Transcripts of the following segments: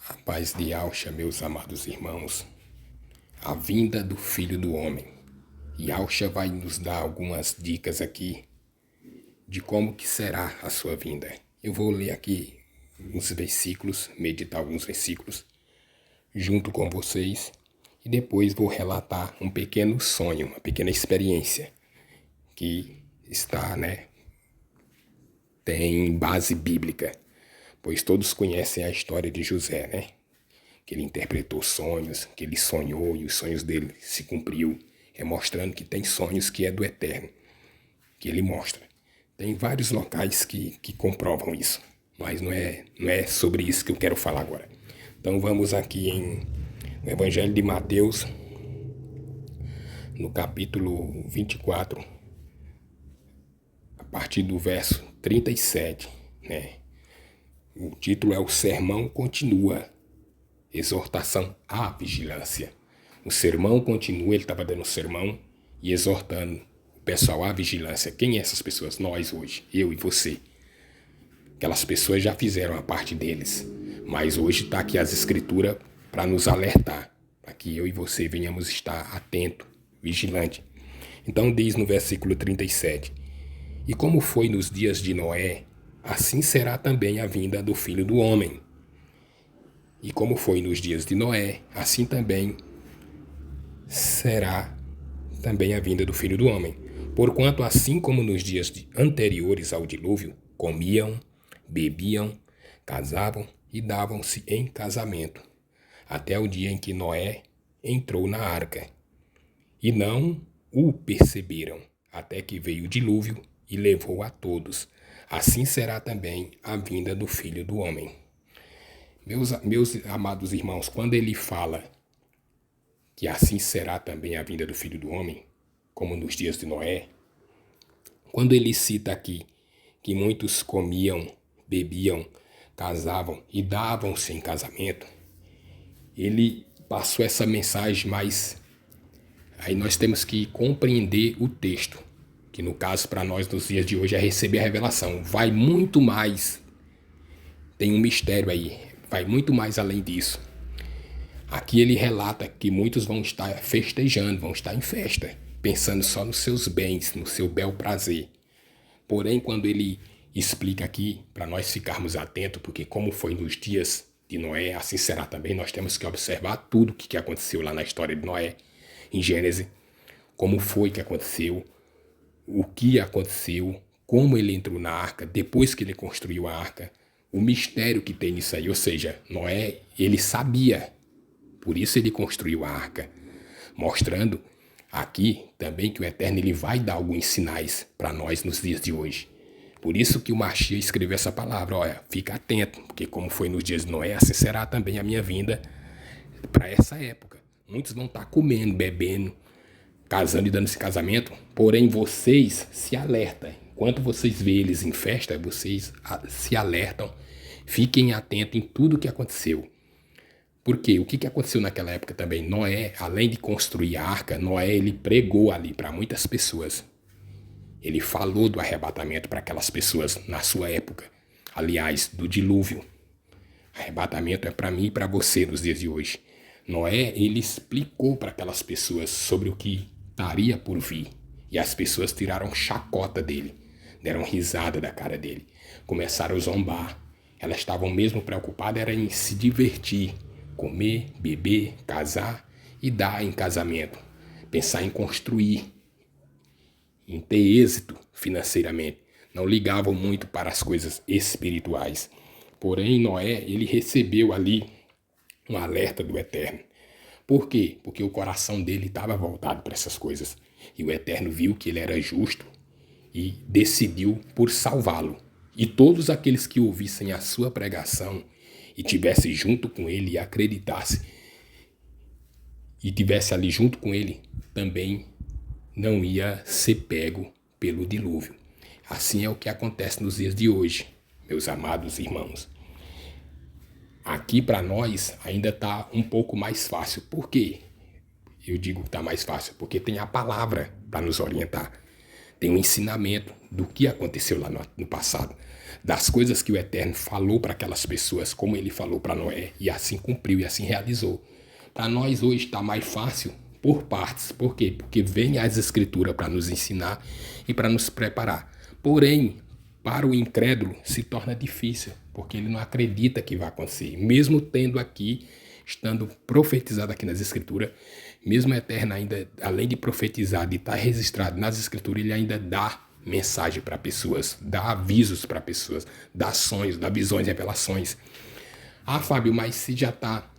A paz de Yahshua, meus amados irmãos, a vinda do Filho do Homem. Yahshua vai nos dar algumas dicas aqui de como que será a sua vinda. Eu vou ler aqui uns versículos, meditar alguns versículos junto com vocês e depois vou relatar um pequeno sonho, uma pequena experiência que tem base bíblica, pois todos conhecem a história de José, né? Que ele interpretou sonhos, que ele sonhou e os sonhos dele se cumpriu, mostrando que tem sonhos que é do Eterno, que ele mostra. Tem vários locais que comprovam isso, mas não é sobre isso que eu quero falar agora. Então vamos aqui no Evangelho de Mateus, no capítulo 24, a partir do verso 37, né? O título é O Sermão Continua, exortação à vigilância. O sermão continua, ele estava dando um sermão e exortando o pessoal à vigilância. Quem é essas pessoas? Nós hoje, eu e você. Aquelas pessoas já fizeram a parte deles, mas hoje está aqui as escrituras para nos alertar, para que eu e você venhamos estar atento, vigilante. Então diz no versículo 37, e como foi nos dias de Noé, assim será também a vinda do Filho do Homem. E como foi nos dias de Noé, assim também será também a vinda do Filho do Homem. Porquanto assim como nos dias anteriores ao dilúvio, comiam, bebiam, casavam e davam-se em casamento, até o dia em que Noé entrou na arca. E não o perceberam, até que veio o dilúvio e levou a todos. Assim será também a vinda do Filho do Homem. Meus amados irmãos, quando ele fala que assim será também a vinda do Filho do Homem, como nos dias de Noé, quando ele cita aqui que muitos comiam, bebiam, casavam e davam-se em casamento, ele passou essa mensagem, mas aí nós temos que compreender o texto, que no caso para nós nos dias de hoje é receber a revelação. Vai muito mais, tem um mistério aí. Vai muito mais além disso. Aqui ele relata que muitos vão estar festejando, vão estar em festa, pensando só nos seus bens, no seu bel prazer. Porém, quando ele explica aqui, para nós ficarmos atentos, porque como foi nos dias de Noé, assim será também, nós temos que observar tudo o que aconteceu lá na história de Noé, em Gênesis, como foi que aconteceu, o que aconteceu, como ele entrou na arca, depois que ele construiu a arca, o mistério que tem nisso aí, ou seja, Noé, ele sabia, por isso ele construiu a arca, mostrando aqui também que o Eterno ele vai dar alguns sinais para nós nos dias de hoje. Por isso que o Mashiach escreveu essa palavra, olha, fica atento, porque como foi nos dias de Noé, assim será também a minha vinda para essa época. Muitos vão estar comendo, bebendo, casando e dando-se casamento, porém vocês se alertam. Enquanto vocês veem eles em festa, vocês se alertam, fiquem atentos em tudo o que aconteceu. Por quê? O que aconteceu naquela época também? Noé, além de construir a arca, Noé ele pregou ali para muitas pessoas. Ele falou do arrebatamento para aquelas pessoas na sua época. Aliás, do dilúvio. Arrebatamento é para mim e para você nos dias de hoje. Noé, ele explicou para aquelas pessoas sobre o que estaria por vir. E as pessoas tiraram chacota dele. Deram risada da cara dele. Começaram a zombar. Elas estavam mesmo preocupadas era em se divertir. Comer, beber, casar e dar em casamento. Pensar em construir. Em ter êxito financeiramente. Não ligavam muito para as coisas espirituais. Porém, Noé, ele recebeu ali um alerta do Eterno. Por quê? Porque o coração dele estava voltado para essas coisas. E o Eterno viu que ele era justo e decidiu por salvá-lo. E todos aqueles que ouvissem a sua pregação e tivessem junto com ele e acreditassem e tivesse ali junto com ele, também não ia ser pego pelo dilúvio. Assim é o que acontece nos dias de hoje, meus amados irmãos. Aqui para nós ainda está um pouco mais fácil. Por quê? Eu digo que está mais fácil porque tem a palavra para nos orientar. Tem um ensinamento do que aconteceu lá no passado. das coisas que o Eterno falou para aquelas pessoas, como ele falou para Noé, e assim cumpriu e assim realizou. Para nós hoje está mais fácil por partes. Por quê? Porque vem as Escrituras para nos ensinar e para nos preparar. Porém, para o incrédulo se torna difícil, porque ele não acredita que vai acontecer. Mesmo tendo aqui, estando profetizado aqui nas Escrituras, mesmo o Eterno ainda, além de profetizar, de estar registrado nas Escrituras, ele ainda dá mensagem para pessoas, dá avisos para pessoas, dá sonhos, dá visões, revelações. Ah, Fábio, mas se já está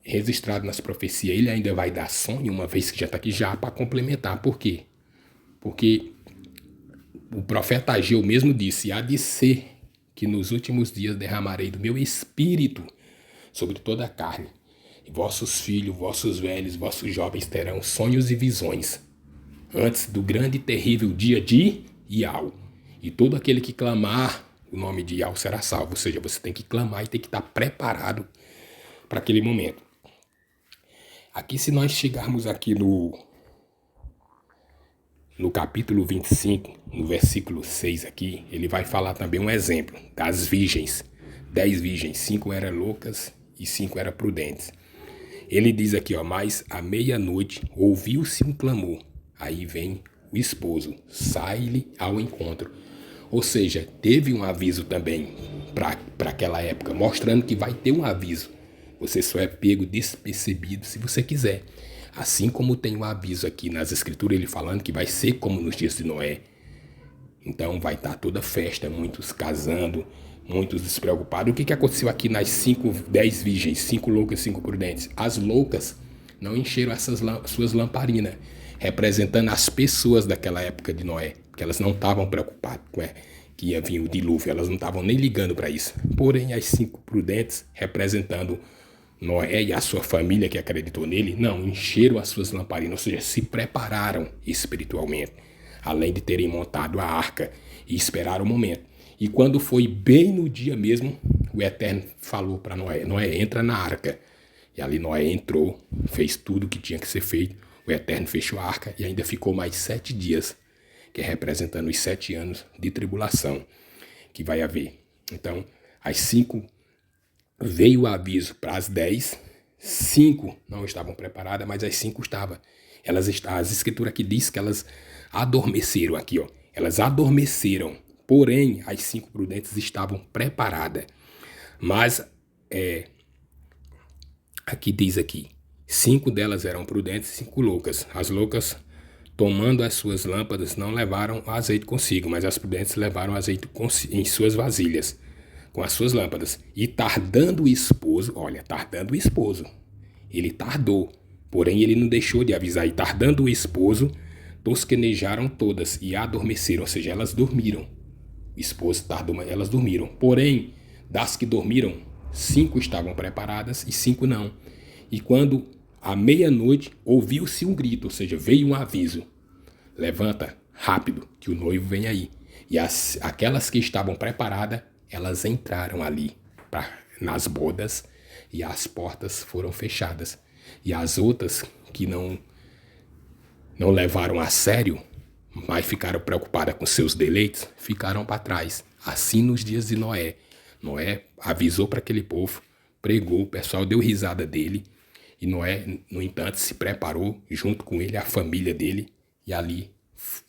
registrado nas profecias, ele ainda vai dar sonho, uma vez que já está aqui, já para complementar. Por quê? Porque o profeta Ageu mesmo disse: há de ser que nos últimos dias derramarei do meu espírito sobre toda a carne. E vossos filhos, vossos velhos, vossos jovens terão sonhos e visões antes do grande e terrível dia de Iau. E todo aquele que clamar o nome de Iau será salvo. Ou seja, você tem que clamar e tem que estar preparado para aquele momento. Aqui, se nós chegarmos aqui no capítulo 25, no versículo 6 aqui, ele vai falar também um exemplo das virgens. 10 virgens, 5 eram loucas e 5 eram prudentes. Ele diz aqui, ó, mas à meia-noite ouviu-se um clamor. Aí vem o esposo, sai-lhe ao encontro. Ou seja, teve um aviso também para aquela época, mostrando que vai ter um aviso. Você só é pego despercebido se você quiser. Assim como tem um aviso aqui nas Escrituras, ele falando que vai ser como nos dias de Noé. Então vai estar toda festa, muitos casando, muitos despreocupados. O que aconteceu aqui nas 10 virgens, 5 loucas, 5 prudentes? As loucas não encheram essas suas lamparinas, representando as pessoas daquela época de Noé, porque elas não estavam preocupadas com que ia vir o dilúvio, elas não estavam nem ligando para isso. Porém, as 5 prudentes, representando Noé e a sua família que acreditou nele, não, encheram as suas lamparinas, ou seja, se prepararam espiritualmente, além de terem montado a arca e esperaram o momento. E quando foi bem no dia mesmo, o Eterno falou para Noé: Noé, entra na arca. E ali Noé entrou, fez tudo o que tinha que ser feito. O Eterno fechou a arca e ainda ficou mais 7 dias, que é representando os 7 anos de tribulação que vai haver. Então, as 5 veio o aviso para as 10, 5 não estavam preparadas, mas as 5 estavam. As escrituras aqui diz que elas adormeceram aqui, ó. Elas adormeceram, porém as 5 prudentes estavam preparadas. Mas aqui diz aqui, 5 delas eram prudentes e 5 loucas. As loucas, tomando as suas lâmpadas, não levaram azeite consigo, mas as prudentes levaram azeite em suas vasilhas, com as suas lâmpadas. E tardando o esposo, ele tardou, porém ele não deixou de avisar. E tardando o esposo, tosquenejaram todas e adormeceram, ou seja, elas dormiram. O esposo tardou, elas dormiram. Porém, das que dormiram, 5 estavam preparadas e 5 não. E quando à meia-noite ouviu-se um grito, ou seja, veio um aviso: levanta, rápido, que o noivo vem aí. E aquelas que estavam preparadas, elas entraram ali nas bodas e as portas foram fechadas. E as outras que não levaram a sério, mas ficaram preocupadas com seus deleites, ficaram para trás. Assim nos dias de Noé. Noé avisou para aquele povo, pregou, o pessoal deu risada dele. E Noé, no entanto, se preparou junto com ele, a família dele. E ali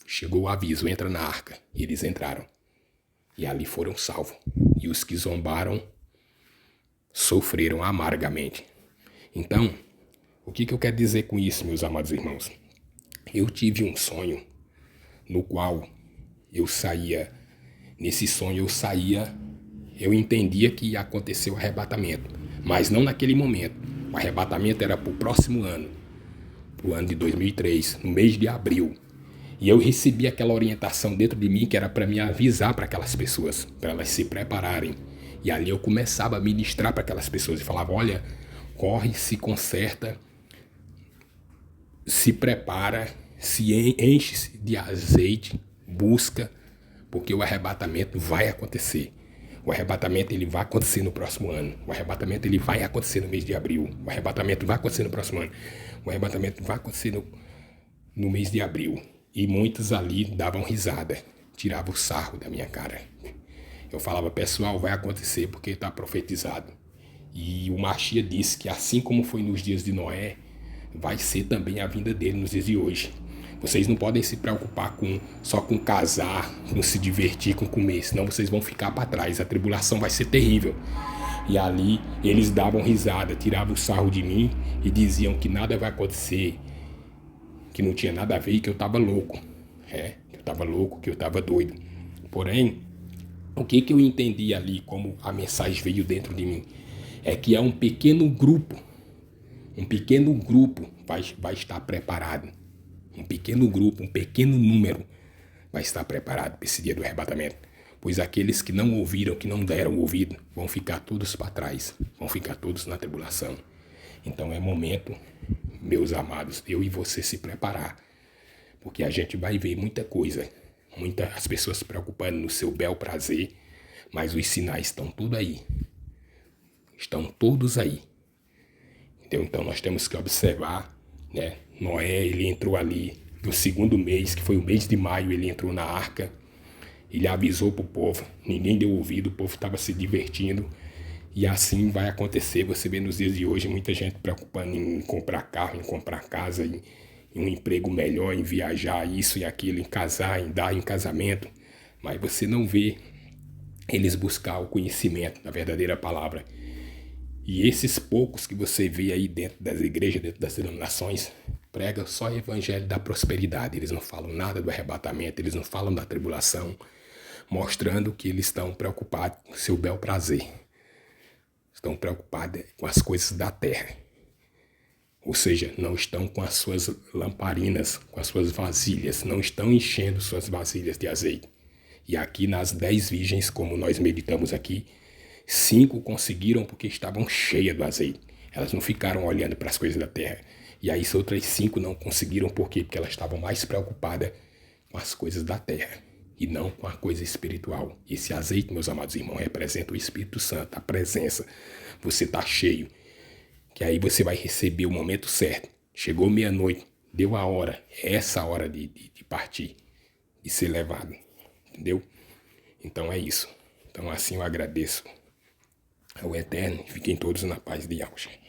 chegou o aviso: entra na arca. E eles entraram. E ali foram salvos. E os que zombaram sofreram amargamente. Então, o que eu quero dizer com isso, meus amados irmãos? Eu tive um sonho no qual nesse sonho eu entendia que ia acontecer o arrebatamento, mas não naquele momento. O arrebatamento era para o próximo ano, para o ano de 2003, no mês de abril. E eu recebi aquela orientação dentro de mim que era para me avisar para aquelas pessoas, para elas se prepararem. E ali eu começava a ministrar para aquelas pessoas e falava: olha, corre, se conserta, se prepara, se enche de azeite, busca, porque o arrebatamento vai acontecer. O arrebatamento ele vai acontecer no próximo ano. O arrebatamento ele vai acontecer no mês de abril. O arrebatamento vai acontecer no próximo ano. O arrebatamento vai acontecer no mês de abril. E muitos ali davam risada, tiravam o sarro da minha cara. Eu falava, pessoal, vai acontecer porque está profetizado. E o Mashiach disse que assim como foi nos dias de Noé, vai ser também a vinda dele nos dias de hoje. Vocês não podem se preocupar só com casar, com se divertir, com comer, senão vocês vão ficar para trás. A tribulação vai ser terrível. E ali eles davam risada, tiravam o sarro de mim e diziam que nada vai acontecer, que não tinha nada a ver e que eu estava louco. Que eu estava louco, que eu estava doido. Porém, o que eu entendi ali, como a mensagem veio dentro de mim, é que é um pequeno grupo vai estar preparado. Um pequeno grupo, um pequeno número vai estar preparado para esse dia do arrebatamento. Pois aqueles que não ouviram, que não deram ouvido, vão ficar todos para trás, vão ficar todos na tribulação. Então é momento, meus amados, eu e você se preparar, porque a gente vai ver muita coisa, as pessoas se preocupando no seu bel prazer, mas os sinais estão tudo aí, estão todos aí. Entendeu? Então nós temos que observar, né? Noé, ele entrou ali no segundo mês, que foi o mês de maio, ele entrou na arca, ele avisou para o povo, ninguém deu ouvido, o povo estava se divertindo, e assim vai acontecer. Você vê nos dias de hoje muita gente preocupando em comprar carro, em comprar casa, em um emprego melhor, em viajar, isso e aquilo, em casar, em dar em casamento, mas você não vê eles buscar o conhecimento da verdadeira palavra. E esses poucos que você vê aí dentro das igrejas, dentro das denominações, pregam só o evangelho da prosperidade. Eles não falam nada do arrebatamento, eles não falam da tribulação, mostrando que eles estão preocupados com o seu bel prazer. Estão preocupados com as coisas da terra. Ou seja, não estão com as suas lamparinas, com as suas vasilhas, não estão enchendo suas vasilhas de azeite. E aqui nas 10 virgens, como nós meditamos aqui, 5 conseguiram porque estavam cheias do azeite. Elas não ficaram olhando para as coisas da terra. E aí as outras 5 não conseguiram por quê? Porque elas estavam mais preocupadas com as coisas da terra e não com a coisa espiritual. Esse azeite, meus amados irmãos, representa o Espírito Santo, a presença. Você está cheio, que aí você vai receber o momento certo. Chegou meia-noite, deu a hora, é essa hora de partir, de ser levado. Entendeu? Então é isso. Então assim eu agradeço ao Eterno, fiquem todos na paz de Yahshua.